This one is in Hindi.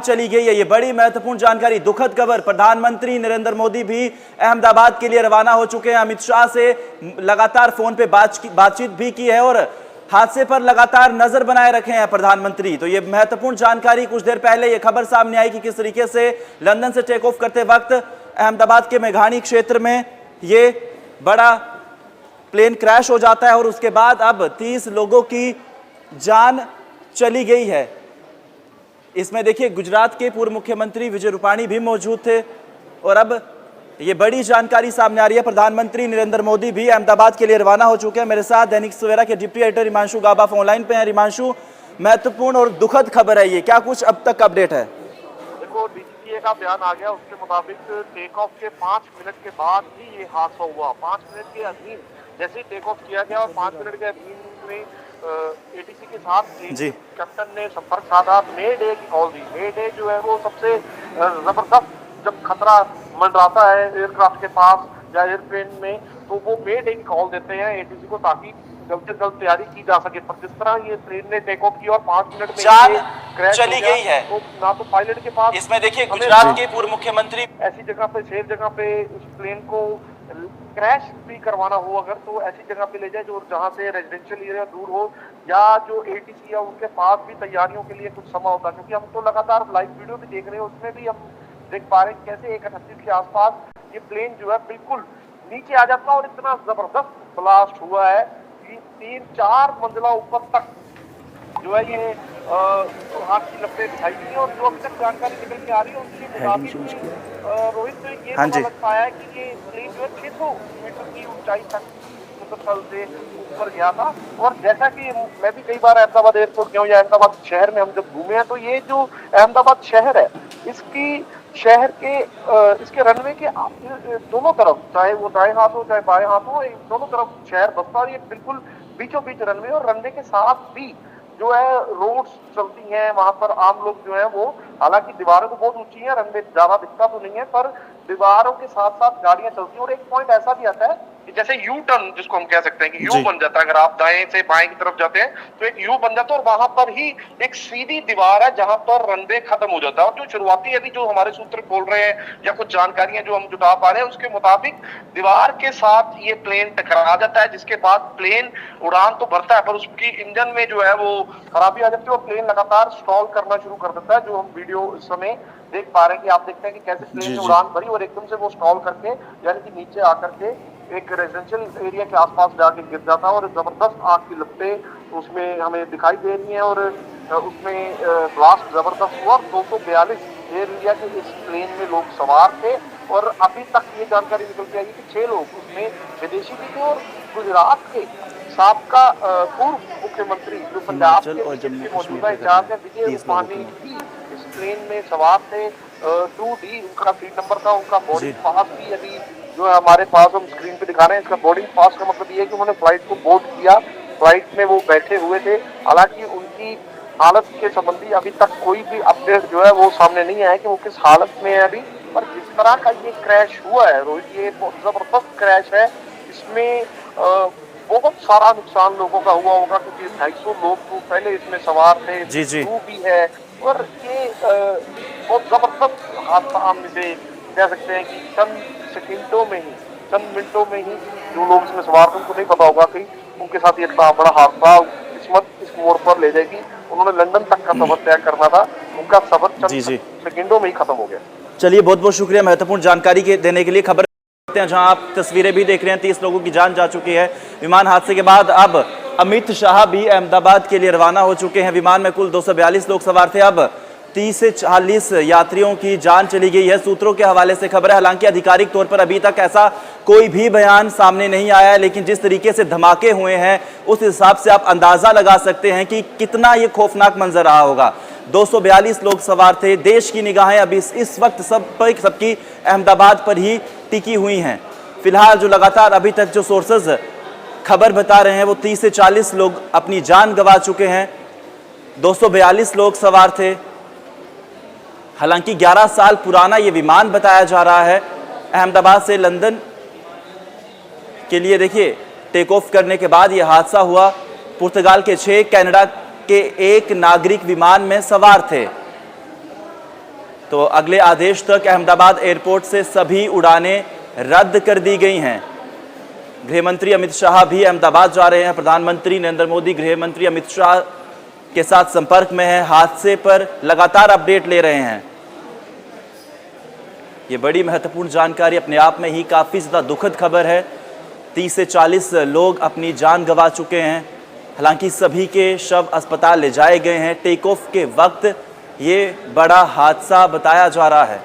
चली गई है। ये बड़ी महत्वपूर्ण जानकारी, दुखद खबर। प्रधानमंत्री नरेंद्र मोदी भी अहमदाबाद के लिए रवाना हो चुके हैं। अमित शाह से लगातार फोन पे बातचीत भी की है और हादसे पर लगातार नजर बनाए रखे हैं प्रधानमंत्री। तो ये महत्वपूर्ण जानकारी, कुछ देर पहले ये खबर सामने आई कि किस तरीके से लंदन से टेक ऑफ करते वक्त अहमदाबाद के मेघानी क्षेत्र में ये बड़ा प्लेन क्रैश हो जाता है और उसके बाद अब 30 लोगों की जान चली गई है। इसमें देखिए गुजरात के पूर्व मुख्यमंत्री विजय रूपाणी भी मौजूद थे और अब ये बड़ी जानकारी सामने आ रही है। प्रधानमंत्री नरेंद्र मोदी भी अहमदाबाद के लिए रवाना हो चुके हैं। मेरे साथ दैनिक सवेरा के डिप्टी एडिटर हिमांशु गाबा फोन लाइन पे हैं। हिमांशु, महत्वपूर्ण और दुखद खबर है ये, क्या कुछ अब तक अपडेट है? देखो, डीजीसीए का बयान आ गया, उसके मुताबिक टेक ऑफ के 5 मिनट के बाद ही ये हादसा हुआ। 5 मिनट के अधीन जैसे ही टेक ऑफ किया गया और 5 मिनट के अधीन में एटीसी के साथ कैप्टन ने संपर्क साधा, मेड डे की कॉल दी। मेड डे जो है वो सबसे जबरदस्त, जब खतरा मंडराता है एयरक्राफ्ट के पास या एयरप्लेन में, तो वो मेड डे की कॉल देते हैं एटीसी को, ताकि जल्द से जल्द तैयारी की जा सके। पर जिस तरह ये ट्रेन ने टेक ऑफ किया और 5 मिनट में जान क्रैश चली गई है, तो ना तो पायलट के पास, इसमें देखिए गुजरात के पूर्व मुख्यमंत्री, ऐसी जगह पे, सेफ जगह पे उस प्लेन को क्रैश भी करवाना हो अगर, तो ऐसी जगह पे ले जाए जो जहां से रेजिडेंशियल एरिया दूर हो, या जो एटीसी है उनके पास भी तैयारियों के लिए कुछ समय होता है। क्योंकि हम तो लगातार लाइव वीडियो भी देख रहे हैं, उसमें भी हम देख पा रहे हैं कैसे 1:38 के आसपास ये प्लेन जो है बिल्कुल नीचे आ जाता है और इतना जबरदस्त ब्लास्ट हुआ है कि 3-4 मंजिला ऊपर तक जो है ये हाथ की लपटें दिखाई दी। और जो अभी तक जानकारी निकल के आ रही है उसके मुताबिक रोहित, तो ये पता लग पाया है कि ये प्लेन जो है 600 मीटर की ऊंचाई तक तल से ऊपर गया था। और जैसा कि मैं भी कई बार अहमदाबाद एयरपोर्ट गया हूँ या अहमदाबाद शहर में हम जब घूमे हैं, तो ये जो अहमदाबाद शहर है, इसकी शहर के इसके रनवे के दोनों तरफ, चाहे वो दाएं हाथ हो चाहे बाएं हाथ हो, दोनों तरफ शहर बसता है और ये बिल्कुल बीचों बीच रनवे, और रनवे के साथ भी जो है रोड्स चलती हैं। वहां पर आम लोग जो है वो, हालांकि दीवारें तो बहुत ऊंची हैं, रनवे ज्यादा दिखता तो नहीं है, पर दीवारों के साथ साथ गाड़ियां चलती हैं। और एक पॉइंट ऐसा भी आता है कि जैसे यू टर्न जिसको हम कह सकते हैं कि यू बन जाता है, अगर आप दाएं से बाएं की तरफ जाते हैं तो एक यू बन जाता है और वहां पर ही एक सीधी दीवार है जहां पर रनवे खत्म हो जाता है। और जो शुरुआती अभी जो हमारे सूत्र बोल रहे हैं या कुछ जानकारियां जो हम जुटा पा रहे हैं, उसके मुताबिक दीवार के साथ ये प्लेन टकरा जाता है, जिसके बाद प्लेन उड़ान तो भरता है पर उसकी इंजन में जो है वो खराबी आ जाती है और प्लेन लगातार स्टॉल करना शुरू कर देता है। जो हम वीडियो इस समय देख पा रहे हैं कि आप देखते हैं कि कैसे प्लेन ने उड़ान भरी और एकदम से वो स्टॉल करके, यानी कि नीचे आकर के एक रेजिडेंशियल एरिया के आसपास जाके गिर जाता है और जबरदस्त आग की लपटें उसमें हमें दिखाई दे रही हैं। और उसमें ब्लास्ट जबरदस्त हुआ। 242 एयर इंडिया के इस प्लेन में लोग सवार थे और अभी तक ये जानकारी निकल के आई कि 6 लोग उसमें विदेशी भी थे। और गुजरात के साबका पूर्व मुख्यमंत्री जो पंजाब के मौजूदा इंचार्ज है विजय रूपाणी भी इस प्लेन में सवार थे। 2D उनका सीट नंबर था। उनका बोर्डिंग पास भी अभी जो है हमारे पास हम स्क्रीन पे दिखा रहे हैं। इसका बोर्डिंग पास का मतलब ये है कि उन्होंने फ्लाइट को बोर्ड किया, फ्लाइट में वो बैठे हुए थे। हालांकि उनकी हालत के संबंधी अभी तक कोई भी अपडेट जो है वो सामने नहीं आया कि वो किस हालत में है अभी। पर जिस तरह का ये क्रैश हुआ है रोहित, ये बहुत जबरदस्त क्रैश है। इसमें बहुत सारा नुकसान लोगों का हुआ होगा क्योंकि 250 लोग तो पहले इसमें सवार थे, क्रू भी है। और ये बहुत जबरदस्त हादसा हम इसे कह सकते हैं कि चंद सेकंडों में ही, चंद मिनटों में ही जो लोग इसमें सवार थे उनको नहीं पता होगा कि उनके साथ ये इतना बड़ा हादसा, किस्मत इस मोड़ पर ले जाएगी। उन्होंने लंदन तक का सफर तय करना था, उनका सफर चंद सेकंडों में ही खत्म हो गया। चलिए, बहुत बहुत शुक्रिया महत्वपूर्ण जानकारी के देने के लिए। खबर जहां आप तस्वीरें भी देख रहे हैं, 30 लोगों की जान जा चुकी है विमान हादसे के बाद। अब अमित शाह भी अहमदाबाद के लिए रवाना हो चुके हैं। विमान में कुल 242 लोग सवार थे। अब 30 से 40 यात्रियों की जान चली गई है, सूत्रों के हवाले से खबर है। हालांकि आधिकारिक तौर पर अभी तक ऐसा कोई भी बयान सामने नहीं आया है, लेकिन जिस तरीके से धमाके हुए हैं उस हिसाब से आप अंदाजा लगा सकते हैं कि कितना ये खौफनाक मंजर रहा होगा। 242 लोग सवार थे। देश की निगाहें अभी इस वक्त सबकी अहमदाबाद पर ही टिकी हुई हैं। फिलहाल जो लगातार अभी तक जो सोर्सेज खबर बता रहे हैं वो 30 से 40 लोग अपनी जान गंवा चुके हैं। 242 लोग सवार थे। हालांकि 11 साल पुराना ये विमान बताया जा रहा है। अहमदाबाद से लंदन के लिए देखिए टेक ऑफ करने के बाद ये हादसा हुआ। पुर्तगाल के 6, कनाडा के 1 नागरिक विमान में सवार थे। तो अगले आदेश तक अहमदाबाद एयरपोर्ट से सभी उड़ानें रद्द कर दी गई हैं। गृह मंत्री अमित शाह भी अहमदाबाद जा रहे हैं। प्रधानमंत्री नरेंद्र मोदी गृह मंत्री अमित शाह के साथ संपर्क में हैं, हादसे पर लगातार अपडेट ले रहे हैं। ये बड़ी महत्वपूर्ण जानकारी अपने आप में ही काफ़ी ज़्यादा दुखद खबर है। 30 से 40 लोग अपनी जान गंवा चुके हैं। हालांकि सभी के शव अस्पताल ले जाए गए हैं। टेक ऑफ के वक्त ये बड़ा हादसा बताया जा रहा है।